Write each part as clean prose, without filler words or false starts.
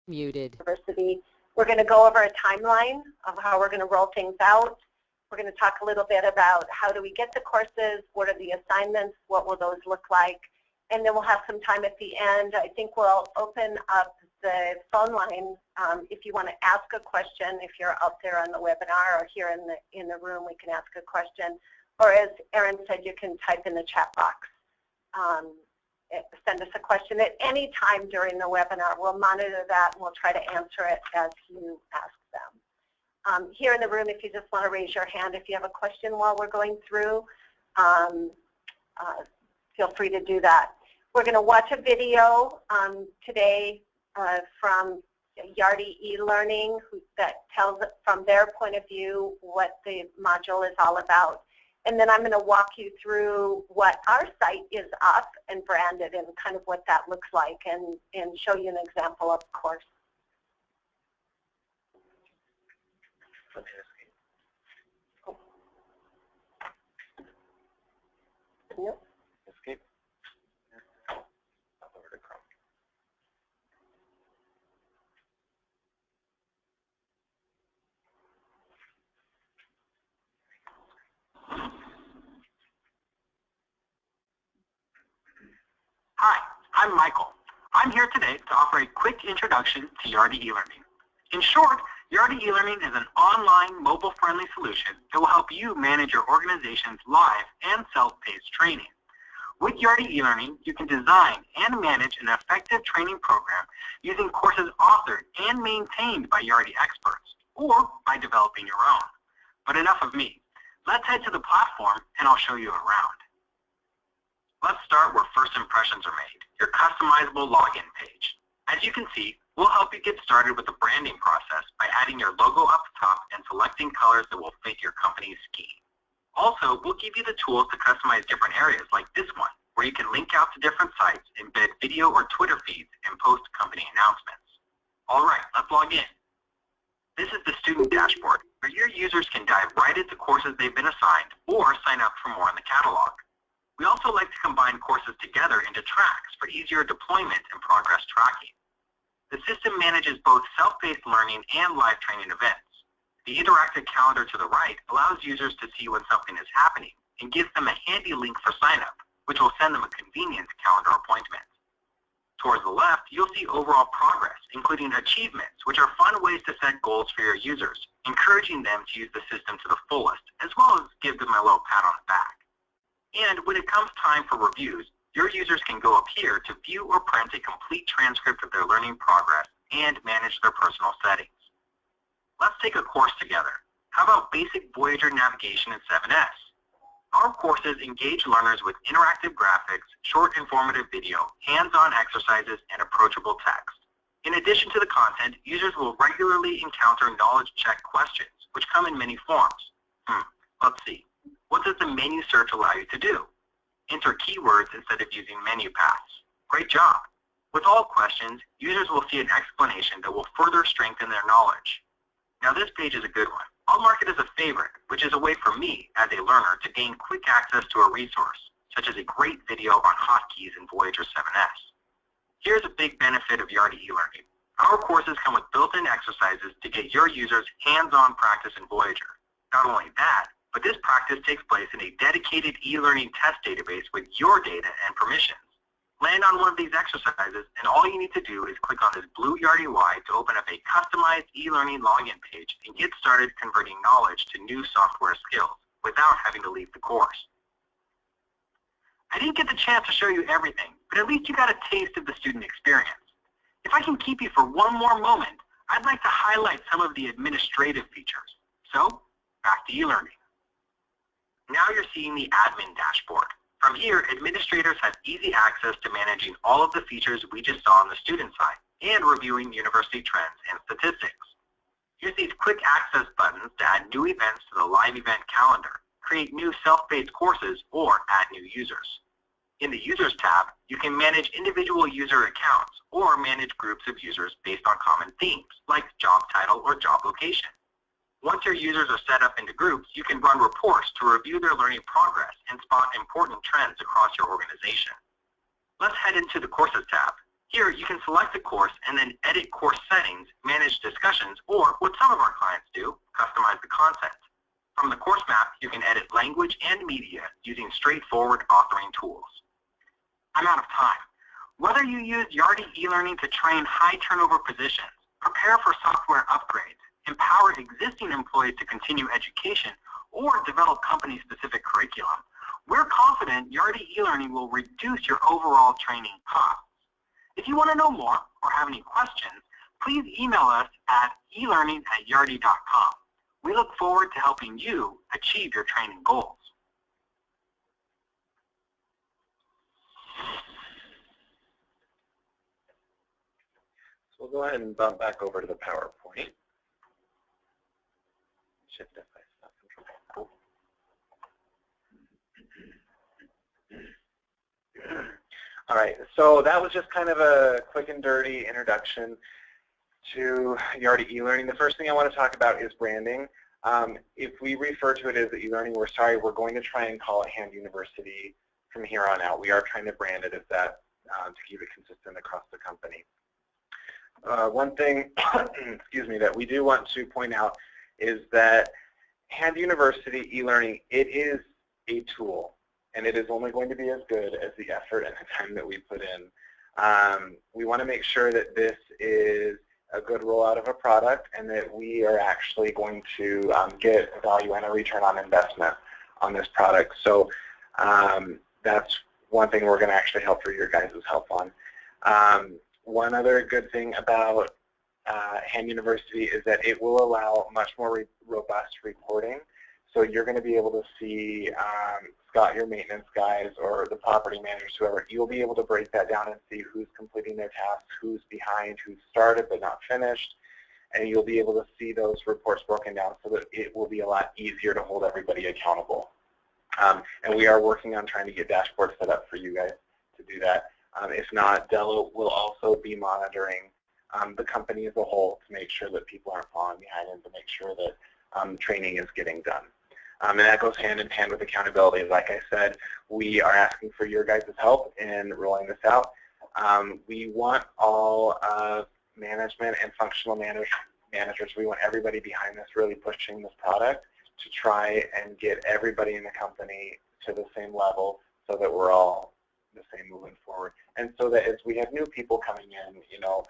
Muted. University. We're going to go over a timeline of how we're going to roll things out. We're going to talk a little bit about how do we get the courses, what are the assignments, what will those look like, and then we'll have some time at the end. I think we'll open up the phone line if you want to ask a question. If you're out there on the webinar or here in the room, we can ask a question. Or as Erin said, you can type in the chat box. Send us a question at any time during the webinar. We'll monitor that and we'll try to answer it as you ask them. Here in the room, if you just want to raise your hand if you have a question while we're going through, feel free to do that. We're going to watch a video today from Yardi eLearning that tells from their point of view what the module is all about. And then I'm going to walk you through what our site is up and branded and kind of what that looks like and show you an example of the course. Yep. Escape. Hi, I'm Michael. I'm here today to offer a quick introduction to Yardi eLearning. In short, Yardi eLearning is an online, mobile-friendly solution that will help you manage your organization's live and self-paced training. With Yardi eLearning, you can design and manage an effective training program using courses authored and maintained by Yardi experts, or by developing your own. But enough of me. Let's head to the platform and I'll show you around. Let's start where first impressions are made, your customizable login page. As you can see, we'll help you get started with the branding process by adding your logo up top and selecting colors that will fit your company's scheme. Also, we'll give you the tools to customize different areas like this one, where you can link out to different sites, embed video or Twitter feeds, and post company announcements. All right, let's log in. This is the student dashboard, where your users can dive right into courses they've been assigned or sign up for more in the catalog. We also like to combine courses together into tracks for easier deployment and progress tracking. The system manages both self-paced learning and live training events. The interactive calendar to the right allows users to see when something is happening and gives them a handy link for sign-up, which will send them a convenient calendar appointment. Towards the left, you'll see overall progress, including achievements, which are fun ways to set goals for your users, encouraging them to use the system to the fullest, as well as give them a little pat on the back. And when it comes time for reviews, your users can go up here to view or print a complete transcript of their learning progress and manage their personal settings. Let's take a course together. How about Basic Voyager Navigation in 7S? Our courses engage learners with interactive graphics, short informative video, hands-on exercises, and approachable text. In addition to the content, users will regularly encounter knowledge check questions, which come in many forms. Let's see. What does the menu search allow you to do? Enter keywords instead of using menu paths. Great job. With all questions, users will see an explanation that will further strengthen their knowledge. Now this page is a good one. I'll mark it as a favorite, which is a way for me, as a learner, to gain quick access to a resource, such as a great video on hotkeys in Voyager 7S. Here's a big benefit of Yardi eLearning. Our courses come with built-in exercises to get your users hands-on practice in Voyager. Not only that, but this practice takes place in a dedicated e-learning test database with your data and permissions. Land on one of these exercises, and all you need to do is click on this blue Yardi Y to open up a customized e-learning login page and get started converting knowledge to new software skills without having to leave the course. I didn't get the chance to show you everything, but at least you got a taste of the student experience. If I can keep you for one more moment, I'd like to highlight some of the administrative features. So, back to e-learning. Now you're seeing the admin dashboard. From here, administrators have easy access to managing all of the features we just saw on the student side and reviewing university trends and statistics. Use these quick access buttons to add new events to the live event calendar, create new self-paced courses, or add new users. In the Users tab, you can manage individual user accounts or manage groups of users based on common themes, like job title or job location. Once your users are set up into groups, you can run reports to review their learning progress and spot important trends across your organization. Let's head into the Courses tab. Here, you can select a course and then edit course settings forward authoring tools. I'm out of time. Whether you use Yardi eLearning to train high turnover positions, prepare for software upgrades, empower existing employees to continue education, or develop company-specific curriculum, we're confident Yardi eLearning will reduce your overall training costs. If you want to know more or have any questions, please email us at elearning@yardi.com. We look forward to helping you achieve your training goals. So we'll go ahead and bump back over to the PowerPoint. Shift F5 stop control. All right, so that was just kind of a quick and dirty introduction to Yardi eLearning. The first thing I want to talk about is branding. If we refer to it as eLearning, we're sorry, we're going to try and call it Hand University from here on out. We are trying to brand it as that to keep it consistent across the company. One thing, excuse me, that we do want to point out is that Hand University eLearning, it is a tool, and it is only going to be as good as the effort and the time that we put in. We want to make sure that this is a good rollout of a product and that we are actually going to get a value and a return on investment on this product. So that's one thing we're going to actually help for your guys' help on. One other good thing about Hand University is that it will allow much more robust reporting. So you're going to be able to see, Scott, your maintenance guys, or the property managers, whoever, you'll be able to break that down and see who's completing their tasks, who's behind, who's started but not finished, and you'll be able to see those reports broken down so that it will be a lot easier to hold everybody accountable. And we are working on trying to get dashboards set up for you guys to do that. If not, Dello will also be monitoring the company as a whole to make sure that people aren't falling behind and to make sure that training is getting done. And that goes hand in hand with accountability. Like I said, we are asking for your guys' help in rolling this out. We want all management and functional managers, we want everybody behind this really pushing this product to try and get everybody in the company to the same level so that we're all the same moving forward. And so that as we have new people coming in, you know,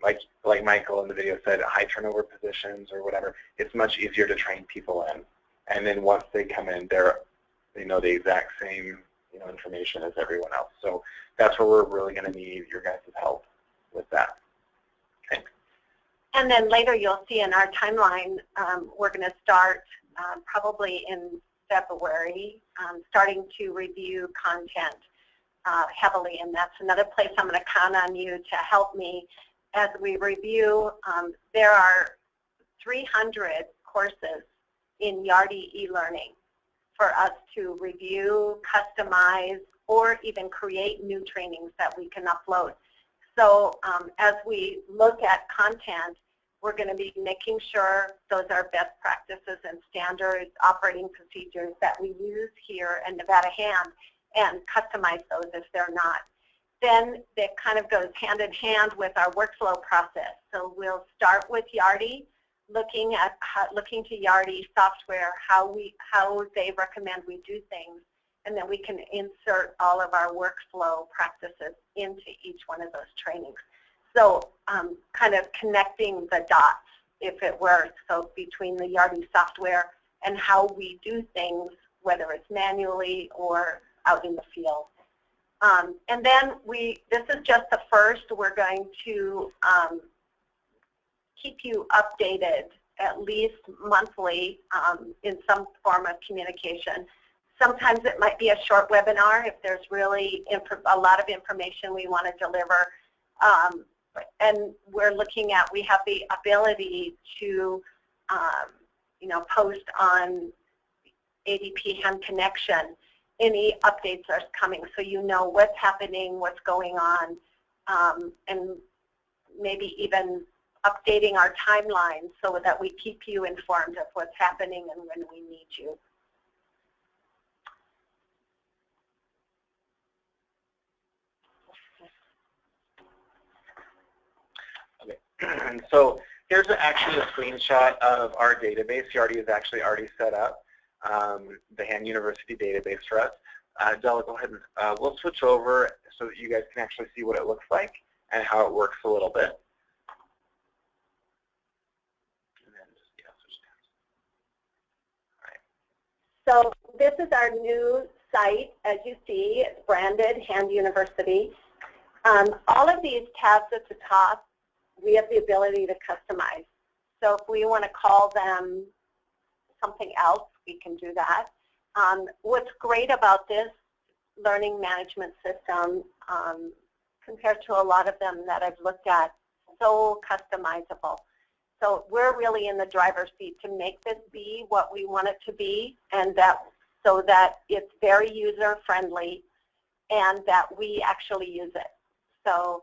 like Michael in the video said, high turnover positions or whatever, it's much easier to train people in. And then once they come in, they know the exact same, you know, information as everyone else. So that's where we're really going to need your guys' help with that. Okay. And then later you'll see in our timeline, we're going to start probably in February, starting to review content heavily. And that's another place I'm going to count on you to help me as we review. There are 300 courses in Yardi eLearning for us to review, customize, or even create new trainings that we can upload. So as we look at content, we're going to be making sure those are best practices and standards, operating procedures that we use here in Nevada Hand, and customize those if they're not. Then that kind of goes hand in hand with our workflow process. So we'll start with Yardi, looking to Yardi software, how they recommend we do things, and then we can insert all of our workflow practices into each one of those trainings. So kind of connecting the dots, if it were, so between the Yardi software and how we do things, whether it's manually or out in the field. And then this is just the first. We're going to keep you updated at least monthly in some form of communication. Sometimes it might be a short webinar if there's really a lot of information we want to deliver. And we're looking at, we have the ability to you know, post on ADP Hand Connection any updates are coming, so you know what's happening, what's going on, and maybe even updating our timeline so that we keep you informed of what's happening and when we need you. Okay, and so here's actually a screenshot of our database. Yardi is actually already set up, the Hand University database for us. Della, go ahead and we'll switch over so that you guys can actually see what it looks like and how it works a little bit. And then just, yeah, switch down. All right. So this is our new site. As you see, it's branded Hand University. All of these tabs at the top, we have the ability to customize. So if we want to call them something else, we can do that. What's great about this learning management system compared to a lot of them that I've looked at, so customizable. So we're really in the driver's seat to make this be what we want it to be, and that so that it's very user-friendly and that we actually use it. So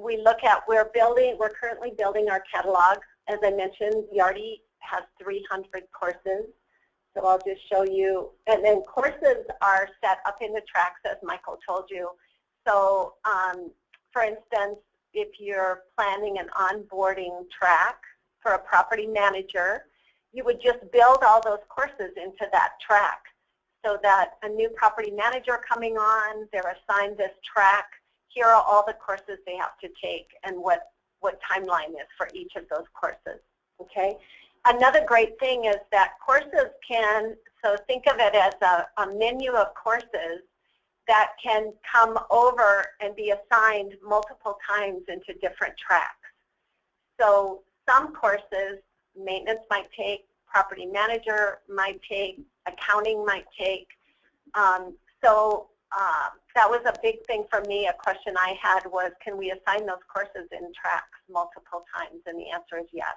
we look at, we're currently building our catalog. As I mentioned, Yardi has 300 courses. So I'll just show you, and then courses are set up in the tracks, as Michael told you. So for instance, if you're planning an onboarding track for a property manager, you would just build all those courses into that track so that a new property manager coming on, they're assigned this track. Here are all the courses they have to take and what timeline is for each of those courses, okay? Another great thing is that courses can, so think of it as a menu of courses that can come over and be assigned multiple times into different tracks. So some courses, maintenance might take, property manager might take, accounting might take. That was a big thing for me. A question I had was, can we assign those courses in tracks multiple times? And the answer is yes.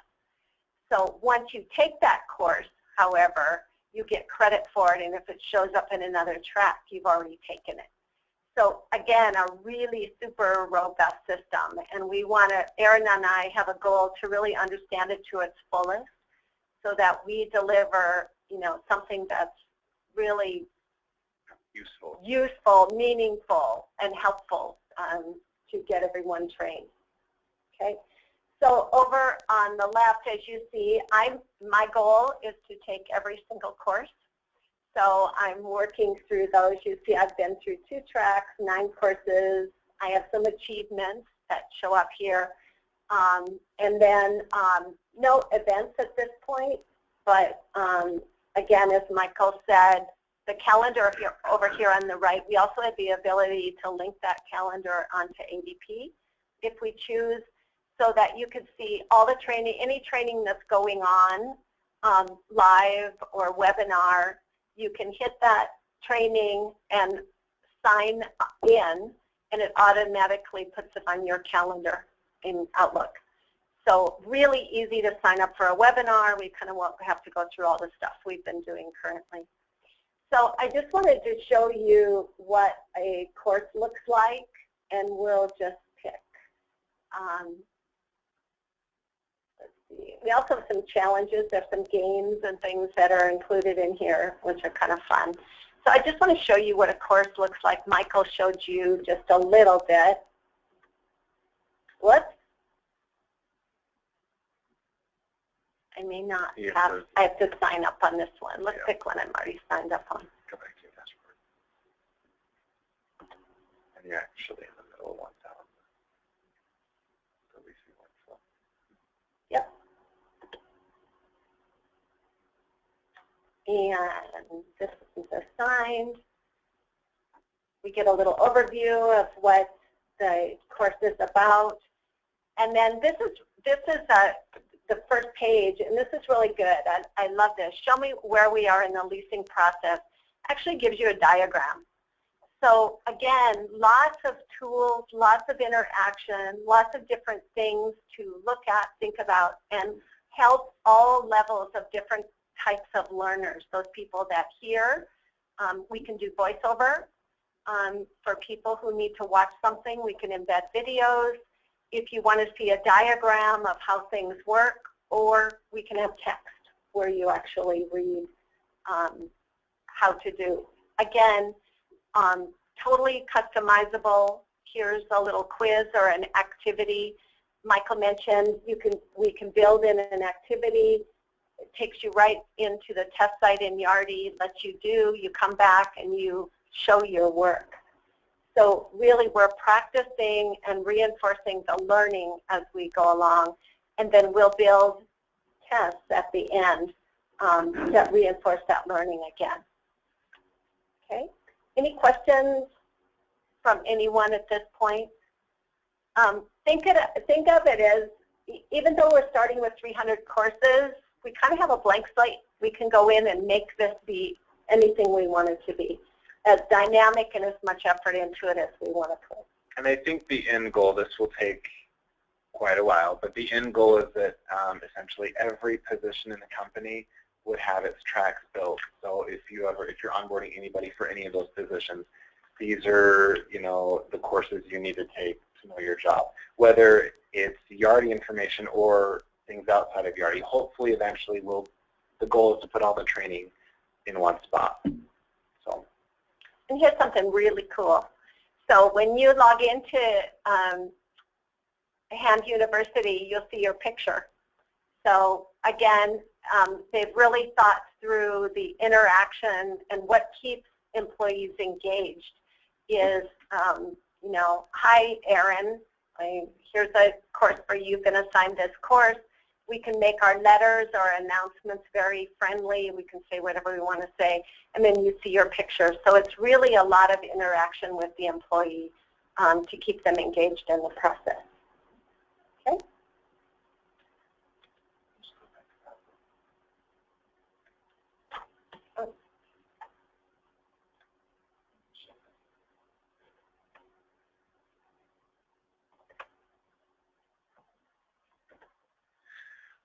So once you take that course, however, you get credit for it, and if it shows up in another track, you've already taken it. So again, a really super robust system, and we want to, Erin and I have a goal to really understand it to its fullest so that we deliver, you know, something that's really useful, meaningful, and helpful to get everyone trained. Okay. So over on the left, as you see, my goal is to take every single course. So I'm working through those. You see, I've been through 2 tracks, 9 courses. I have some achievements that show up here. And then no events at this point, but again, as Michael said, the calendar here, over here on the right, we also have the ability to link that calendar onto ADP if we choose, so that you could see all the training, any training that's going on live or webinar. You can hit that training and sign in, and it automatically puts it on your calendar in Outlook. So really easy to sign up for a webinar. We kind of won't have to go through all the stuff we've been doing currently. So I just wanted to show you what a course looks like, and we'll just pick. Let's see. We also have some challenges. There's some games and things that are included in here, which are kind of fun. So I just want to show you what a course looks like. Michael showed you just a little bit. Whoops. I may not have, I have to sign up on this one. Let's pick one I'm already signed up on. Go back to your dashboard. And you're actually in the middle of one down. So we see one flow. Yep. And this is assigned. We get a little overview of what the course is about. And then this is the first page, and this is really good. I love this. Show me where we are in the leasing process. Actually gives you a diagram. So again, lots of tools, lots of interaction, lots of different things to look at, think about, and help all levels of different types of learners. Those people that hear, we can do voiceover. For people who need to watch something, we can embed videos. If you want to see a diagram of how things work, or we can have text where you actually read how to do. Again, totally customizable. Here's a little quiz or an activity. Michael mentioned we can build in an activity It takes you right into the test site in Yardi, lets you do, you come back and you show your work. So really we're practicing and reinforcing the learning as we go along, and then we'll build tests at the end that reinforce that learning again. Okay, any questions from anyone at this point? Think of it as, even though we're starting with 300 courses, we kind of have a blank slate. We can go in and make this be anything we want it to be, as dynamic and as much effort into it as we want to put. And I think the end goal, this will take quite a while, but the end goal is that essentially every position in the company would have its tracks built. So if you're onboarding anybody for any of those positions, these are, the courses you need to take to know your job. Whether it's Yardi information or things outside of Yardi, hopefully eventually the goal is to put all the training in one spot. So. And here's something really cool. So when you log into Hand University, you'll see your picture. So again, they've really thought through the interaction, and what keeps employees engaged is, hi, Erin, here's a course for you, been assigned this course. We can make our letters or announcements very friendly. We can say whatever we want to say, and then you see your picture. So it's really a lot of interaction with the employee to keep them engaged in the process. Okay.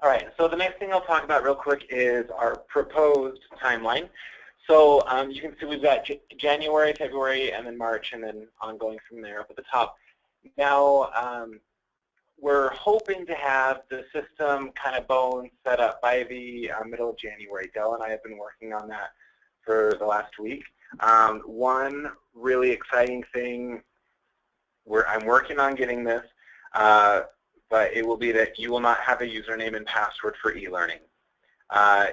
All right, so the next thing I'll talk about real quick is our proposed timeline. So you can see we've got January, February, and then March, and then ongoing from there up at the top. Now, we're hoping to have the system kind of bones set up by the middle of January. Dell and I have been working on that for the last week. One really exciting thing, I'm working on getting this, but it will be that you will not have a username and password for e-learning.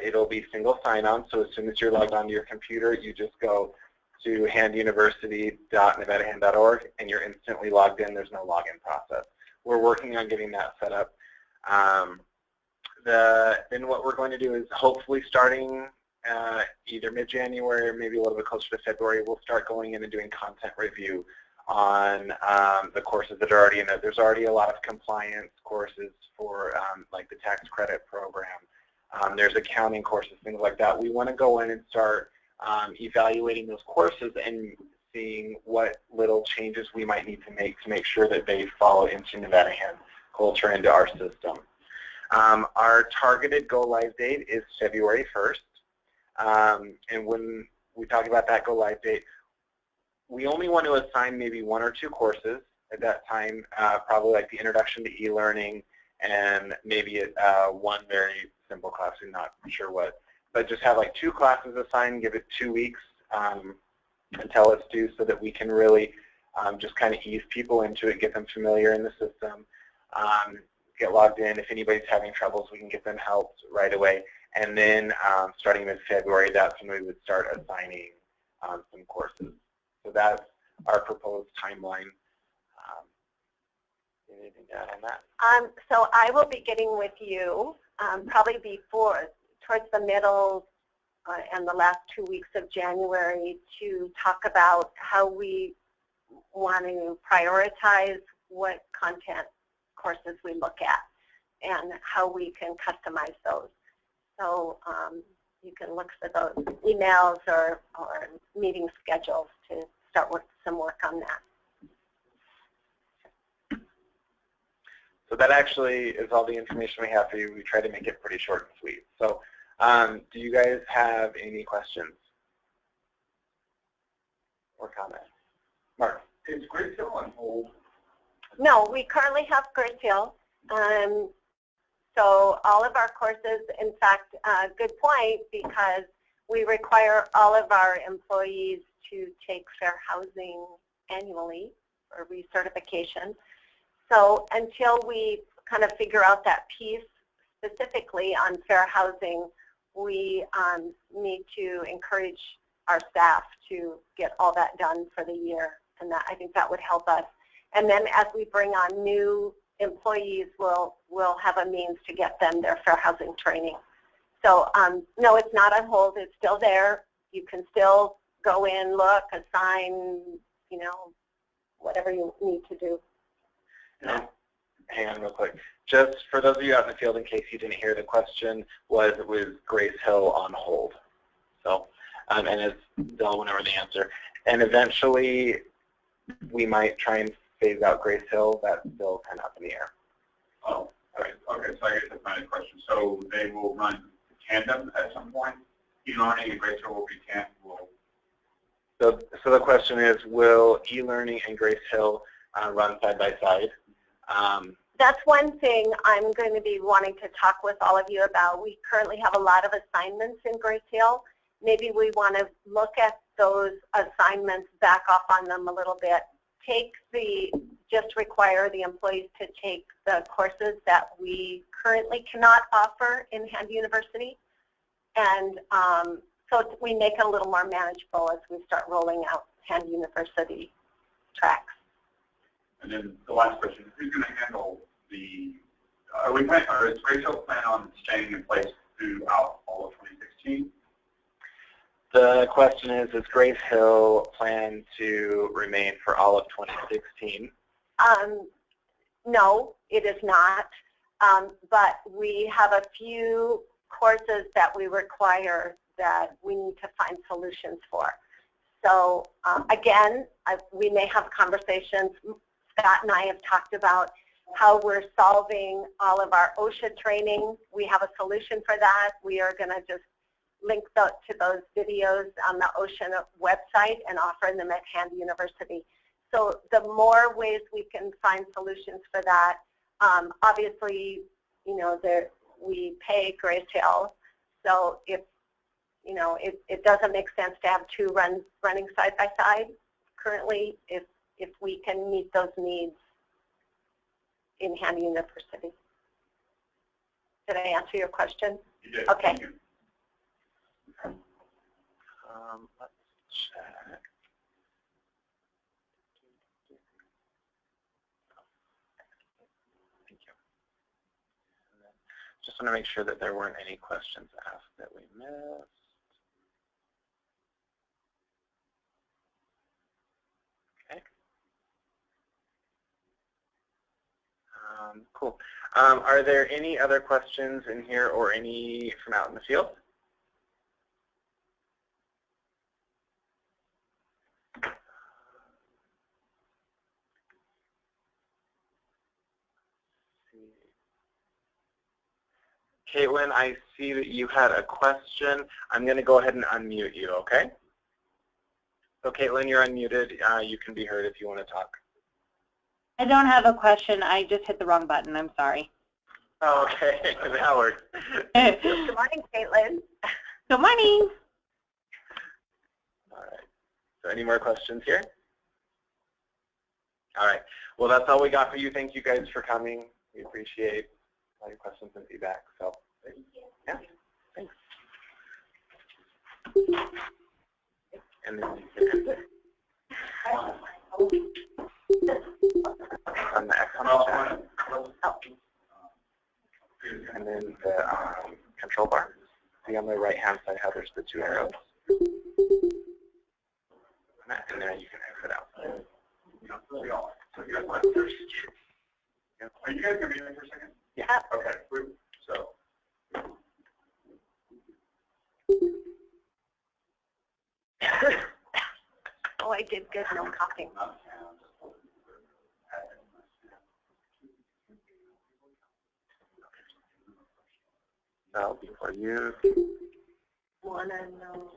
It'll be single sign-on, so as soon as you're logged onto your computer, you just go to handuniversity.nevadahand.org and you're instantly logged in. There's no login process. We're working on getting that set up. Then what we're going to do is hopefully starting either mid-January or maybe a little bit closer to February, we'll start going in and doing content review on the courses that are already in there. There's already a lot of compliance courses for like the tax credit program. There's accounting courses, things like that. We want to go in and start evaluating those courses and seeing what little changes we might need to make sure that they follow into Nevada Hand culture, into our system. Our targeted go-live date is February 1st. And when we talk about that go-live date, we only want to assign maybe 1 or 2 courses at that time, probably like the introduction to e-learning and maybe one very simple class, I'm not sure what, but just have like 2 classes assigned, give it 2 weeks until it's due so that we can really just kind of ease people into it, get them familiar in the system, get logged in. If anybody's having troubles, we can get them help right away. And then starting in February, that's when we would start assigning some courses. So that's our proposed timeline. Anything to add on that? So I will be getting with you probably towards the middle and the last 2 weeks of January to talk about how we want to prioritize what content courses we look at and how we can customize those. So you can look for those emails or meeting schedules to start some work on that. So that actually is all the information we have for you. We try to make it pretty short and sweet. So do you guys have any questions or comments? Mark? Is Great Hill on hold? No, we currently have Great Hill. So all of our courses, in fact, good point, because we require all of our employees to take fair housing annually for recertification. So until we kind of figure out that piece specifically on fair housing, we need to encourage our staff to get all that done for the year, and that I think that would help us. And then as we bring on new employees, we'll have a means to get them their fair housing training. So no, it's not on hold. It's still there. You can still go in, look, assign, you know, whatever you need to do. And hang on real quick. Just for those of you out in the field, in case you didn't hear the question, was Grace Hill on hold? So, and as Bill went over the answer. And eventually, we might try and phase out Grace Hill. That's still kind of up in the air. Oh, okay. So I guess that's my question. So they will run tandem at some point? E-learning and Grace Hill will be tandem? So the question is, will e-learning and Grace Hill run side by side? That's one thing I'm going to be wanting to talk with all of you about. We currently have a lot of assignments in Grace Hill. Maybe we want to look at those assignments, back off on them a little bit. Just require the employees to take the courses that we currently cannot offer in Hand University. And so we make it a little more manageable as we start rolling out Hand University tracks. And then the last question, who's going to handle the, is Grace Hill plan on staying in place throughout all of 2016? The question is, does Grace Hill plan to remain for all of 2016? No, it is not. But we have a few courses that we require that we need to find solutions for. So again, we may have conversations. Scott and I have talked about how we're solving all of our OSHA training. We have a solution for that. We are going to just link to those videos on the OSHA website and offer them at Hand University. So the more ways we can find solutions for that, obviously, you know, we pay Grace Hill. So if, you know, it doesn't make sense to have two running side by side currently if we can meet those needs in Hand University. Did I answer your question? You did. Okay. Thank you. Let's check. Thank you. And then just want to make sure that there weren't any questions asked that we missed. Okay. Cool. Are there any other questions in here or any from out in the field? Caitlin, I see that you had a question. I'm going to go ahead and unmute you, okay? So Caitlin, you're unmuted. You can be heard if you want to talk. I don't have a question. I just hit the wrong button. I'm sorry. Oh, okay, that works. Good morning, Caitlin. Good morning. All right. So any more questions here? All right. Well, that's all we got for you. Thank you guys for coming. We appreciate all your questions and feedback. So, yeah, thanks. And then you can end it. On the excellent chat. And then the control bar. See on the right-hand side how there's the two arrows. And then you can exit out. Are you guys going to be in for a second? Yeah. Okay. So. Oh, I did good. No coughing. So before you. Wanna know.